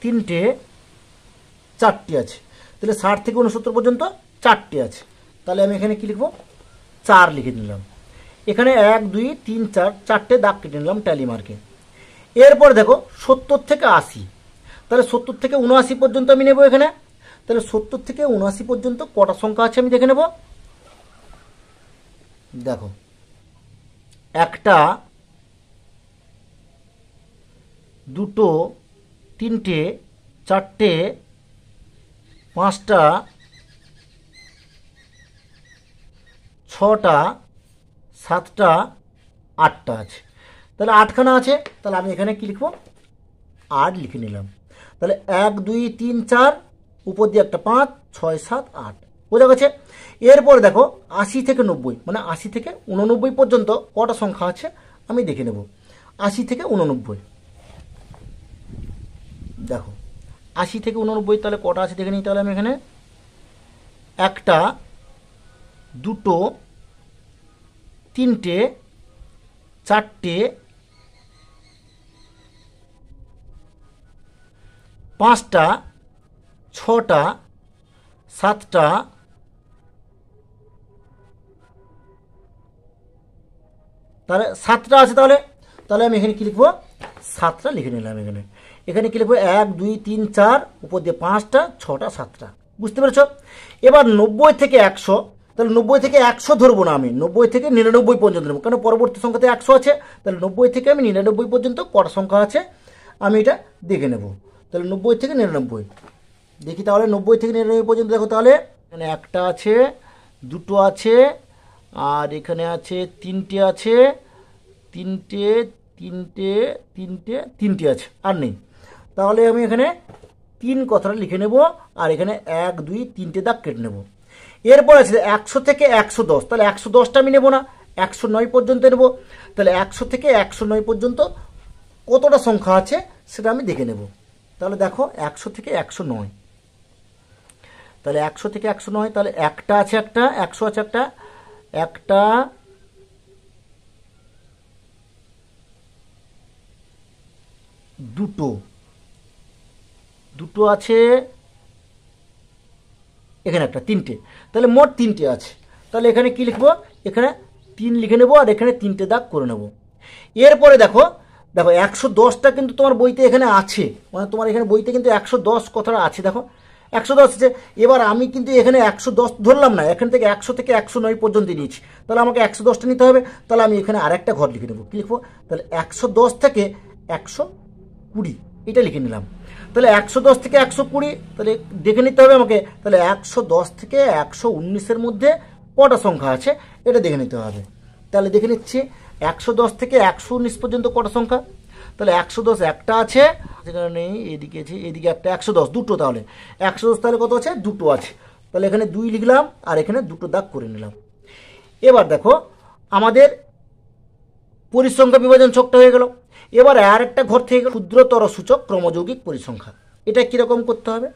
তিনটে, চারটে আছে। তাহলে 60 থেকে 69 পর্যন্ত 4টে আছে। তাহলে আমি এখানে কি লিখব, 4 লিখে নিলাম। এখানে 1 2 3 4 4টে দাগ কেটে নিলাম ট্যালি মার্কে। এরপর দেখো 70 থেকে 80, তাহলে 70 থেকে 79 পর্যন্ত আমি নেব এখানে। তাহলে 70 থেকে 79 পর্যন্ত কটা সংখ্যা আছে আমি দেখে নেব। দেখো একটা, দুটো, তিনটে, চারটে, পাঁচটা, ছটা, সাতটা, আটটা আছে। তাহলে 8খানা আছে। তাহলে আমি এখানে কি লিখব, 8 লিখে নিলাম। তাহলে 1 2 3 4, উপর দিয়ে একটা 5 6 7 8, বোঝা গেছে। এরপর দেখো 80 থেকে 90, মানে 80 থেকে 89 পর্যন্ত কটা সংখ্যা আছে আমি দেখে নেব। 80 থেকে 89, দেখো 80 থেকে 89 তাহলে কটা আছে দেখে নিই। তাহলে আমি এখানে একটা, দুটো, তিনটে, চারটে, পাঁচটা, ছটা, সাতটা, তাহলে 7টা আছে। তাহলে তাহলে আমি এখানে কি লিখবো, 7টা লিখে নিলাম। এখানে এখানে কি লিখবো, 1 2 3 4, উপর দিয়ে 5টা 6টা 7টা, বুঝতে পেরেছ। এবার 90 থেকে 100, তাহলে 90 থেকে 100 ধরবো না, আমি 90 থেকে 99 পর্যন্ত নেবো, কারণ পরবর্তী সংখ্যাতে 100 আছে। তাহলে 90 থেকে আমি 99 পর্যন্ত কটা সংখ্যা আছে আমি এটা দেখে নেব। তাহলে 90 থেকে 99 দেখি। তাহলে 90 থেকে 99 পর্যন্ত দেখো। তাহলে এখানে একটা আছে, দুটো আছে, আর এখানে আছে 3টে আছে, তিনটে তিনটে তিনটে 3টে আছে, আর নেই। তাহলে আমি এখানে 3 কথাটা লিখে নেব, আর এখানে 1 2 3টে দাগ কেটে নেব। এরপর আছে 100 থেকে 110, তাহলে 110টা আমি নেব না, 109 পর্যন্ত নেব। তাহলে 100 থেকে 109 পর্যন্ত কতটা সংখ্যা আছে সেটা আমি দেখে নেব। তাহলে দেখো 100 থেকে 109, তাহলে 100 থেকে 109, তাহলে একটা আছে, একটা 100 আছে, একটা, দুটো আছে, এখানে একটা, 3টে, তাহলে মোট 3টে আছে। তাহলে এখানে কি লিখবো, এখানে 3 লিখে নেব, আর এখানে 3টে দাগ করে নেব। এরপরে দেখো 110টা কিন্তু তোমার বইতে এখানে আছে, মানে তোমার এখানে বইতে কিন্তু 110 কথাটা আছে। দেখো 110 আছে। এবার আমি কিন্তু এখানে 110 ধরলাম না, এখান থেকে 100 থেকে 109 পর্যন্ত নিয়েছি, তাহলে আমাকে 110টা নিতে হবে। তাহলে আমি এখানে আরেকটা ঘর লিখে নেব। কি লিখবো, তাহলে 110 থেকে 120 এটা লিখে নিলাম। তাহলে 110 থেকে 120, তাহলে দেখে নিতে হবে আমাকে। তাহলে 110 থেকে 119-এর মধ্যে কটা সংখ্যা আছে এটা দেখে নিতে হবে। তাহলে দেখে নিচ্ছি 110 থেকে 119 পর্যন্ত কটা সংখ্যা। তাহলে 110 একটা আছে, সেখানে নেই, এদিকে আছে, এদিকে একটা, 110 দুটো। তাহলে 110 তাহলে কত আছে? দুটো আছে। তাহলে এখানে 2 লিখলাম আর এখানে দুটো দাগ করে নিলাম। এবার দেখো আমাদের পরিসংখ্যা বিভাজন ছকটা হয়ে গেল। এবার আর একটা ঘর থেকে গেল ক্ষুদ্রতর সূচক ক্রমযৌগিক পরিসংখ্যা। এটা কীরকম করতে হবে?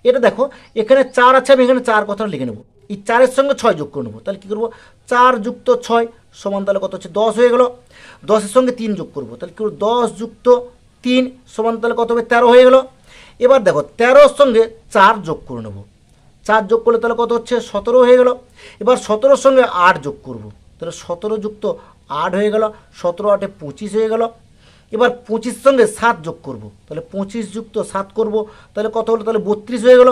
এটা দেখো এখানে 4 আছে, আমি এখানে 4 কথা লিখে নেব। এই 4-এর সঙ্গে 6 যোগ করে নেবো। তাহলে কী করবো? 4 যুক্ত 6 সমান তাহলে কত হচ্ছে? 10 হয়ে গেল। 10-এর সঙ্গে 3 যোগ করবো। তাহলে কী করবো? 10 যুক্ত 3 সমান তাহলে কত হবে? 13 হয়ে গেল। এবার দেখো 13-এর সঙ্গে 4 যোগ করে নেবো। 4 যোগ করলে তাহলে কত হচ্ছে? 17 হয়ে গেল। এবার 17-এর সঙ্গে 8 যোগ করবো। তাহলে 17 যুক্ত 8 হয়ে গেল। 17 8 25 হয়ে গেল। এবার 25 সঙ্গে 7 যোগ করব। তাহলে 25 যুক্ত 7 করব, তাহলে কত হলো? তাহলে 32 হয়ে গেল।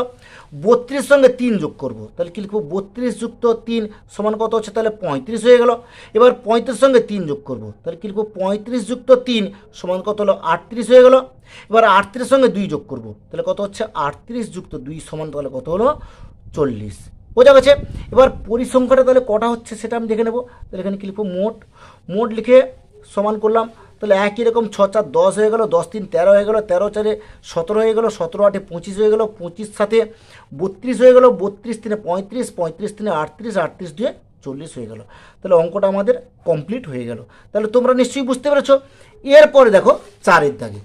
32 সঙ্গে 3 যোগ করব। তাহলে কি লিখব? 32 যুক্ত 3 সমান কত হচ্ছে? তাহলে 35 হয়ে গেল। এবার 35 সঙ্গে 3 যোগ করব। তাহলে কি লিখব? 35 যুক্ত 3 সমান কত হলো? 38 হয়ে গেল। এবার 38 সঙ্গে 2 যোগ করব। তাহলে কত হচ্ছে? 38 যুক্ত 2 সমান তাহলে কত হলো? 40। বোঝা গেছে? এবার পরিসংখ্যাটা তাহলে কটা হচ্ছে সেটা আমি দেখে নেব। তাহলে এখানে কি লিখব? মোট লিখে সমান করলাম। তাহলে একই রকম 6 4 10 হয়ে গেল, 10 3 13 হয়ে গেল, 13 4 17 হয়ে গেল, 17 8 25 হয়ে গেল, 25 7 32 হয়ে গেল, 32 3 35, 35 3 38, 38 2 40 হয়ে গেল। তাহলে অঙ্কটা আমাদের কমপ্লিট হয়ে গেল। তাহলে তোমরা নিশ্চয়ই বুঝতে পেরেছো। এরপরে দেখো 4-এর দাগে,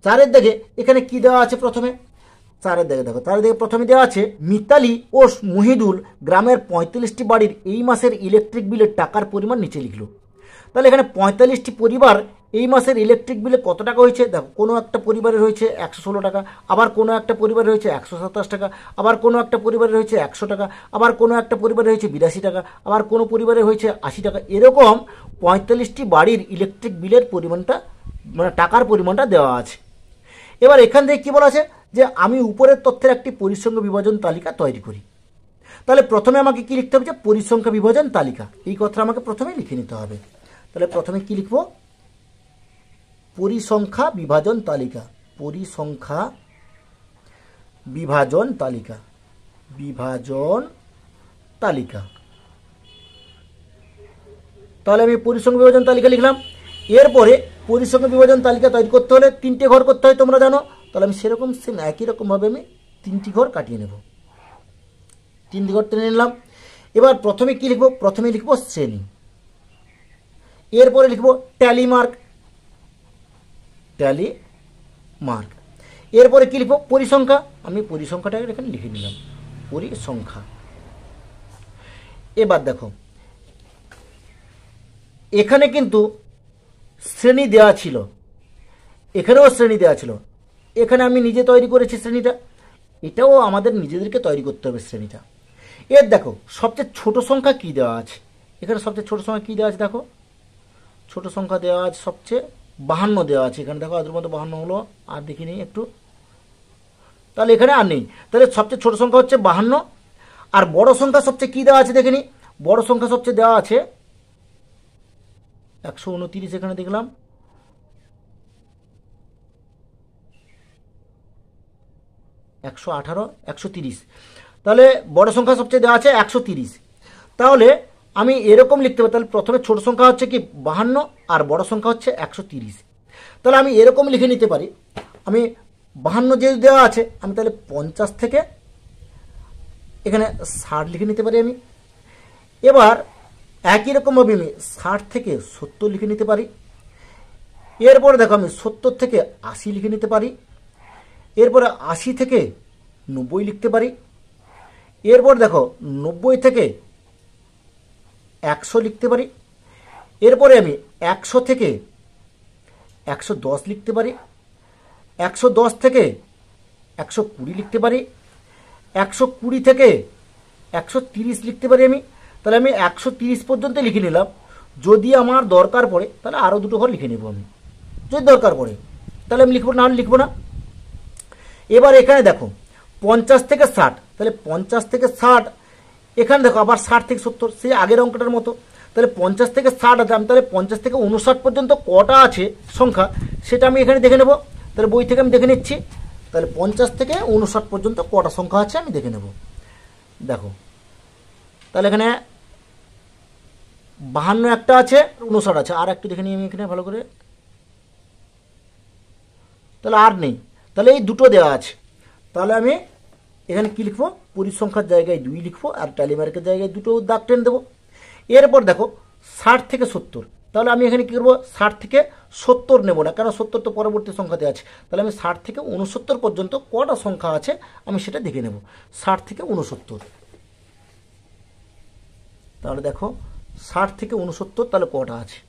4-এর দাগে এখানে কি দেওয়া আছে? প্রথমে 4-এর দাগে দেখো, 4-এর দাগে প্রথমে দেওয়া আছে মিতালি ও মুহিদুল গ্রামের 45টি বাড়ির এই মাসের ইলেকট্রিক বিলের টাকার পরিমাণ নিচে লিখলো। তাহলে এখানে 45টি পরিবার এই মাসের ইলেকট্রিক বিলে কত টাকা হয়েছে? দেখো কোনো একটা পরিবারের হয়েছে 116 টাকা, আবার কোনো একটা পরিবারের হয়েছে 127 টাকা, আবার কোনো একটা পরিবারের হয়েছে 100 টাকা, আবার কোনো একটা পরিবারের হয়েছে 82 টাকা, আবার কোনো পরিবারের হয়েছে 80 টাকা। এরকম 45টি বাড়ির ইলেকট্রিক বিলের পরিমাণটা, মানে টাকার পরিমাণটা দেওয়া আছে। এবার এখান থেকে কী বলা আছে? যে আমি উপরের তথ্যের একটি পরিসংখ্যা বিভাজন তালিকা তৈরি করি। তাহলে প্রথমে আমাকে কি লিখতে হবে? যে পরিসংখ্যা বিভাজন তালিকা, এই কথাটা আমাকে প্রথমে লিখে নিতে হবে। তাহলে প্রথমে কি লিখব? পরিসংখ্যা বিভাজন তালিকা, পরিসংখ্যা বিভাজন তালিকা, বিভাজন তালিকা। তাহলে আমি পরিসংখ্যা বিভাজন তালিকা লিখলাম। এরপরে পরিসংখ্যা বিভাজন তালিকা তৈরি করতে হলে 3টে ঘর করতে হয়, তোমরা জানো। তাহলে আমি সেরকম সেম একই রকমভাবে আমি 3টি ঘর কাটিয়ে নেব। 3টি ঘর টেনে নিলাম। এবার প্রথমে কি লিখব? প্রথমে লিখব শ্রেণী, এরপরে লিখব ট্যালি মার্ক, ট্যালি মার্ক। এরপরে কি লিখব? পরিসংখ্যা, আমি পরিসংখ্যাটা এখানে লিখে নিলাম, পরিসংখ্যা। এবার দেখো এখানে কিন্তু শ্রেণী দেওয়া ছিল, এখানেও শ্রেণী দেওয়া ছিল। এখানে আমি নিজে তৈরি করেছি শ্রেণীটা, এটাও আমাদের নিজেদেরকে তৈরি করতে হবে শ্রেণীটা। এর দেখো সবচেয়ে ছোট সংখ্যা কি দেওয়া আছে? এখানে সবচেয়ে ছোট সংখ্যা কি দেওয়া আছে? দেখো ছোট সংখ্যা দেওয়া আছে সবচেয়ে 52 দেওয়া আছে। এখানে দেখো আদের মধ্যে 52 হলো, আর দেখি নেই একটু, তাহলে এখানে আর নেই। তাহলে সবচেয়ে ছোট সংখ্যা হচ্ছে 52। আর বড় সংখ্যা সবচেয়ে কি দেওয়া আছে দেখে নি? বড় সংখ্যা সবচেয়ে দেওয়া আছে 129, এখানে দেখলাম 118, 130। তাহলে বড় সংখ্যা সবচেয়ে দেওয়া আছে 130। তাহলে আমি এরকম লিখতে পারি, তাহলে প্রথমে ছোট সংখ্যা হচ্ছে কি 52 আর বড় সংখ্যা হচ্ছে 130। তাহলে আমি এরকম লিখে নিতে পারি, আমি 52 যেহেতু দেওয়া আছে, আমি তাহলে 50 থেকে এখানে 60 লিখে নিতে পারি আমি। এবার একই রকমভাবে আমি 60 থেকে 70 লিখে নিতে পারি। এরপরে দেখো আমি 70 থেকে 80 লিখে নিতে পারি। এরপরে 80 থেকে 90 লিখতে পারি। এরপর দেখো 90 থেকে 100 লিখতে পারি। এরপরে আমি 100 থেকে 110 লিখতে পারি। 110 থেকে 120 লিখতে পারি। 120 থেকে 130 লিখতে পারি আমি। তাহলে আমি 130 পর্যন্ত লিখে নিলাম। যদি আমার দরকার পড়ে তাহলে আরও দুটো ঘর লিখে নেব আমি, যদি দরকার পড়ে তাহলে আমি লিখবো, না হলে লিখবো না। এবার এখানে দেখো 50 থেকে 60, তাহলে 50 থেকে 60, এখানে দেখো আবার 60 থেকে 70, সেই আগের অঙ্কটার মতো। তাহলে 50 থেকে 60 আছে, আমি তাহলে 50 থেকে 59 পর্যন্ত কটা আছে সংখ্যা সেটা আমি এখানে দেখে নেব। তাহলে বই থেকে আমি দেখে নিচ্ছি। তাহলে 50 থেকে 59 পর্যন্ত কটা সংখ্যা আছে আমি দেখে নেব। দেখো তাহলে এখানে 52 একটা আছে, 59 আছে, আর একটু দেখে নিই আমি এখানে ভালো করে। তাহলে আর নেই, তাহলে এই দুটো দেওয়া আছে। তাহলে আমি এখানে কী লিখবো, পরিসংখ্যার জায়গায় 2 লিখবো আর ট্যালিমার্কের জায়গায় দুটো দাগ টেনে দেবো। এরপর দেখো 60 থেকে 70, তাহলে আমি এখানে কী করবো, 60 থেকে 70 নেব না, কারণ 70 তো পরবর্তী সংখ্যাতে আছে। তাহলে আমি 60 থেকে 69 পর্যন্ত কটা সংখ্যা আছে আমি সেটা দেখে নেব। 60 থেকে 69, তাহলে দেখো 60 থেকে 69 তাহলে কটা আছে।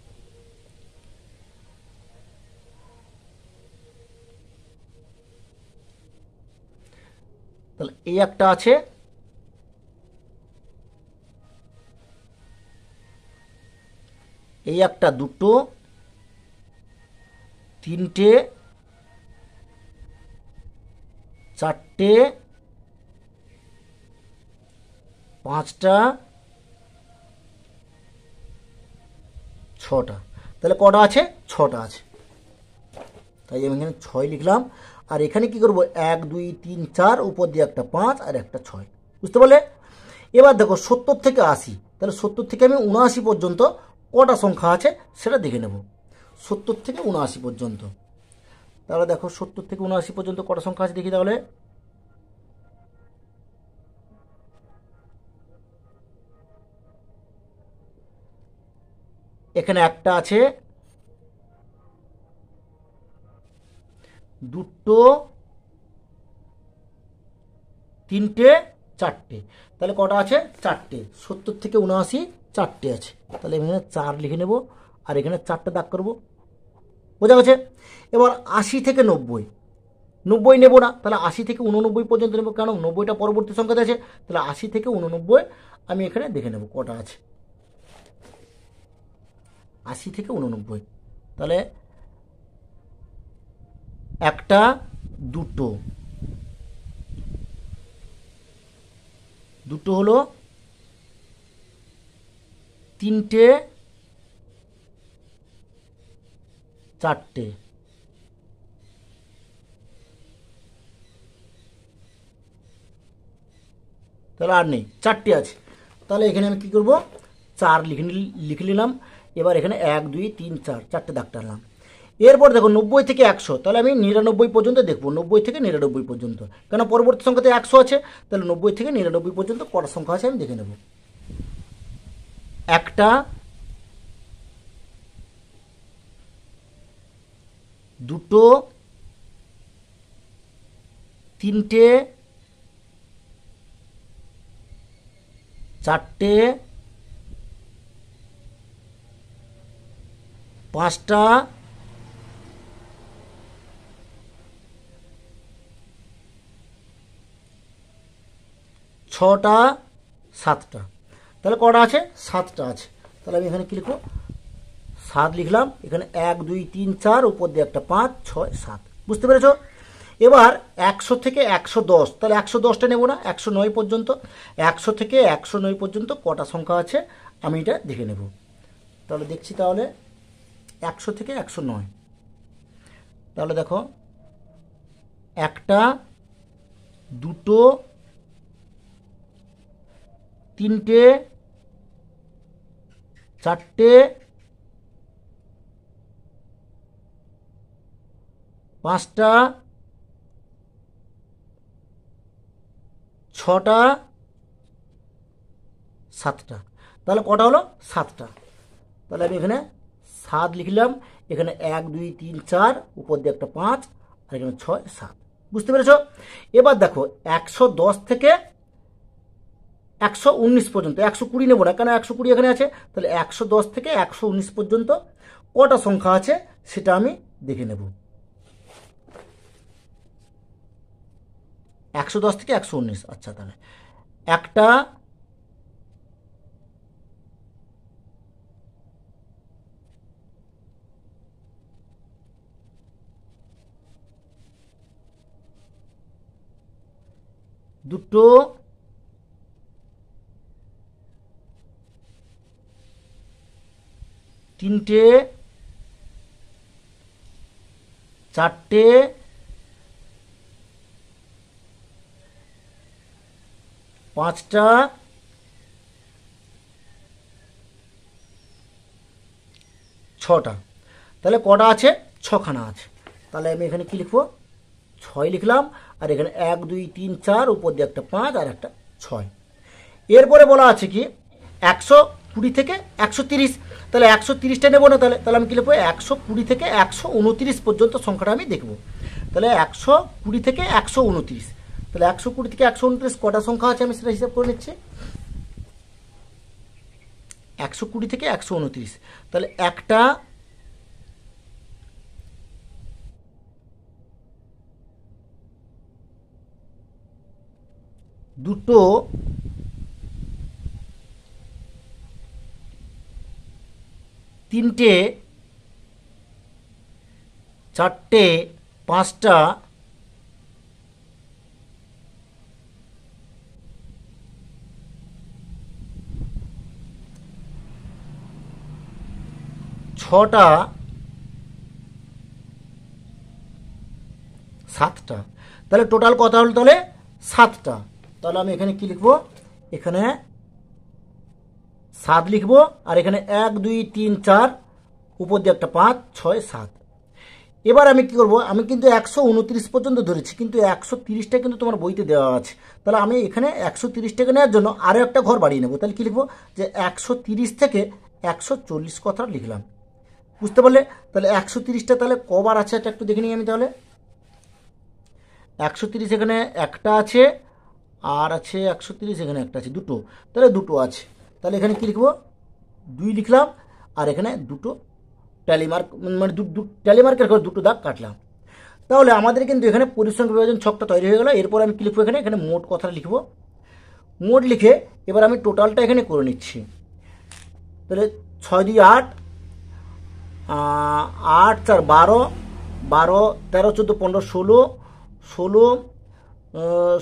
তাহলে এই একটা আছে, এই একটা, দুটো, তিনটে, চারটে, পাঁচটা, ছটা। তাহলে কটা আছে, ছটা আছে। তাই আমি এখানে 6 লিখলাম। আর এখানে কি করব, 1 2 3 4, উপর দিয়ে একটা 5 আর একটা 6, বুঝতে পারলে। এবার দেখো 70 থেকে 80, তাহলে 70 থেকে আমি 79 পর্যন্ত কটা সংখ্যা আছে সেটা দেখে নেব। 70 থেকে 79 পর্যন্ত, তাহলে দেখো 70 থেকে 79 পর্যন্ত কটা সংখ্যা আছে দেখি। তাহলে এখানে একটা আছে, দুটো, তিনটে, চারটে। তাহলে কটা আছে, চারটে। 70 থেকে 79 চারটে আছে। তাহলে এখানে 4 লিখে নেব আর এখানে 4টে দাগ করব, বোঝা গেছে। এবার 80 থেকে 90, 90 নেব না, তাহলে 80 থেকে 89 পর্যন্ত নেব, কেন 90টা পরবর্তী সংখ্যাতে আছে। তাহলে 80 থেকে 89 আমি এখানে দেখে নেব কটা আছে। 80 থেকে 89, তাহলে একটা, দুটো, দুটো হলো, তিনটে, চারটে, তাহলে আর নেই, চারটে আছে। তাহলে এখানে আমি কী করবো, 4 লিখে নিলাম। এবার এখানে 1 2 3 4, চারটে দাগ টানলাম। এরপর দেখো 90 থেকে 100, তাহলে আমি 99 পর্যন্ত দেখবো, 90 থেকে 99 পর্যন্ত, কেন পরবর্তী সংখ্যাতে 100 আছে। তাহলে 90 থেকে 99 পর্যন্ত কটা সংখ্যা আছে আমি দেখে নেব। একটা, দুটো, তিনটে, চারটে, পাঁচটা, ছটা, সাতটা। তাহলে কটা আছে, 7টা আছে। তাহলে আমি এখানে কী লিখবো, 7 লিখলাম। এখানে 1 2 3 4, উপর দিয়ে একটা 5 6 7, বুঝতে পেরেছ। এবার 100 থেকে 110, তাহলে 110টা নেব না, 109 পর্যন্ত। 100 থেকে 109 পর্যন্ত কটা সংখ্যা আছে আমি এটা দেখে নেব। তাহলে দেখছি, তাহলে 100 থেকে 109, তাহলে দেখো একটা, দুটো, তিনটে, চারটে, পাঁচটা, ছটা, সাতটা। তাহলে কটা হলো, 7টা। তাহলে আমি এখানে 7 লিখলাম। এখানে 1 2 3 4, উপর দিয়ে একটা 5 আর এখানে 6 7, বুঝতে পেরেছ। এবার দেখো 110 থেকে 119 পর্যন্ত, 120 নেবো না, কেন 120 এখানে আছে। তাহলে 110 থেকে 119 পর্যন্ত কটা সংখ্যা আছে সেটা আমি দেখে নেব। 110 থেকে 119, আচ্ছা। তাহলে একটা, দুটো, তিনটে, চারটে, 5টা, 6টা। তাহলে কটা আছে? 6খানা আছে। তাহলে আমি এখানে কি লিখবো? 6 লিখলাম। আর এখানে 1 2 3 4, উপর দিয়ে একটা 5 আর একটা 6। এরপরে বলা আছে কি 120 থেকে 130। তাহলে 130টা নেবো না, তাহলে আমি কি লিখবো? 120 থেকে 129 পর্যন্ত সংখ্যাটা আমি দেখব। তাহলে 120 থেকে 129। তাহলে 120 থেকে 129 কটা সংখ্যা আছে আমি সেটা হিসাব করে নিচ্ছি। 120 থেকে 129। তাহলে একটা, দুটো, তিনটে, চারটে, 5টা, 6টা, 7টা। তাহলে টোটাল কথা হলো তাহলে 7টা। তাহলে আমি এখানে কি লিখবো? এখানে 7 লিখবো। আর এখানে 1 2 3 4, উপর দিয়ে একটা 5 6 7। এবার আমি কি করব? আমি কিন্তু 129 পর্যন্ত ধরেছি, কিন্তু 130টা কিন্তু তোমার বইতে দেওয়া আছে। তাহলে আমি এখানে 130টাকে নেওয়ার জন্য আরও একটা ঘর বাড়িয়ে নেবো। তাহলে কি লিখবো? যে 130 থেকে 140 কথা লিখলাম। বুঝতে পারলে? তাহলে 130টা তাহলে কবার আছে এটা একটু দেখে নিই আমি। তাহলে 130 এখানে একটা আছে, আর আছে 130 এখানে একটা আছে, দুটো। তাহলে দুটো আছে। তাহলে এখানে কি লিখবো? 2 লিখলাম। আর এখানে দুটো ট্যালিমার্ক, মানে ট্যালিমার্কের ঘর দুটো দাগ কাটলাম। তাহলে আমাদের কিন্তু এখানে পরিসংখ্যান বিভাজন ছকটা তৈরি হয়ে গেল। এরপর আমি কি লিখবো? এখানে মোট কথাটা লিখবো। মোট লিখে এবার আমি টোটালটা এখানে করে নিচ্ছি। তাহলে 6 2 8, 8 4 12, 12 13 14 15 16, 16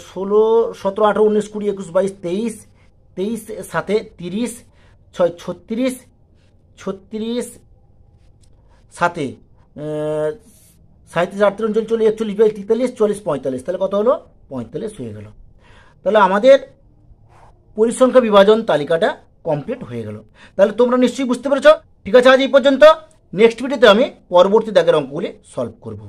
16 17 18 19 20 21 22 23, 23 7 30, 6 36, 36 7 37 38 39 40 41 42 43 44। তাহলে কত হলো? 45 হয়ে গেল। তাহলে আমাদের পরিসংখ্যা বিভাজন তালিকাটা কমপ্লিট হয়ে গেল। তাহলে তোমরা নিশ্চয়ই বুঝতে পেরেছ। ঠিক আছে, আজ এই পর্যন্ত। নেক্সট ভিডিওতে আমি পরবর্তী দাগের অঙ্কগুলি সলভ করব।